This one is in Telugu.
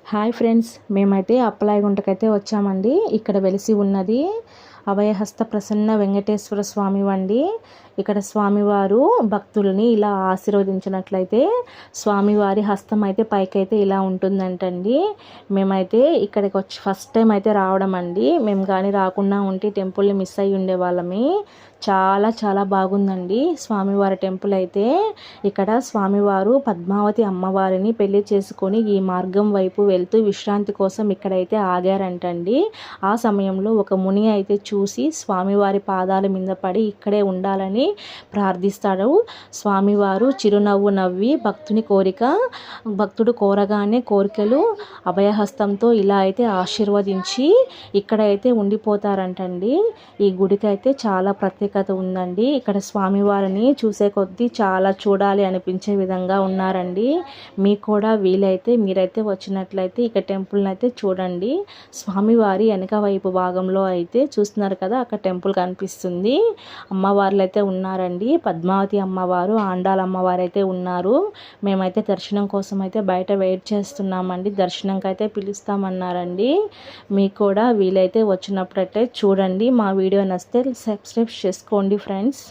హాయ్ ఫ్రెండ్స్, మేమైతే అప్పలాయగుంటకైతే వచ్చామండి. ఇక్కడ వెలిసి ఉన్నది అభయహస్త ప్రసన్న వెంకటేశ్వర స్వామి వండి. ఇక్కడ స్వామివారు భక్తుల్ని ఇలా ఆశీర్వదించినట్లయితే స్వామివారి హస్తం అయితే పైకైతే ఇలా ఉంటుందంటండి. మేమైతే ఇక్కడికి వచ్చి ఫస్ట్ టైం అయితే రావడం అండి. మేము కానీ రాకుండా ఉంటే టెంపుల్ని మిస్ అయ్యి ఉండేవాళ్ళమి. చాలా చాలా బాగుందండి స్వామివారి టెంపుల్ అయితే. ఇక్కడ స్వామివారు పద్మావతి అమ్మవారిని పెళ్లి చేసుకొని ఈ మార్గం వైపు వెళ్తూ విశ్రాంతి కోసం ఇక్కడైతే ఆగారంటండి. ఆ సమయంలో ఒక ముని అయితే చూసి స్వామివారి పాదాల మీద పడి ఇక్కడే ఉండాలని ప్రార్థిస్తాడు. స్వామివారు చిరునవ్వు నవ్వి భక్తుడు కోరగానే కోరికలు అభయహస్తంతో ఇలా అయితే ఆశీర్వదించి ఇక్కడైతే ఉండిపోతారంటండి. ఈ గుడికి అయితే చాలా ప్రత్యేకత ఉందండి. ఇక్కడ స్వామివారిని చూసే కొద్దీ చాలా చూడాలి అనిపించే విధంగా ఉన్నారండి. మీకు కూడా వీలైతే మీరైతే వచ్చినట్లయితే ఇక టెంపుల్ని అయితే చూడండి. స్వామివారి వెనక వైపు భాగంలో అయితే చూస్తున్నారు కదా, అక్కడ టెంపుల్ కనిపిస్తుంది. అమ్మవార్లు అయితే ఉన్నారండి. పద్మావతి అమ్మవారు, ఆండాల అమ్మవారు అయితే ఉన్నారు. మేమైతే దర్శనం కోసం అయితే బయట వెయిట్ చేస్తున్నామండి. దర్శనంకి అయితే పిలుస్తామన్నారండి. మీకు కూడా వీలైతే వచ్చినప్పుడైతే చూడండి. మా వీడియో నచ్చితే సబ్స్క్రైబ్ చేసుకోండి ఫ్రెండ్స్.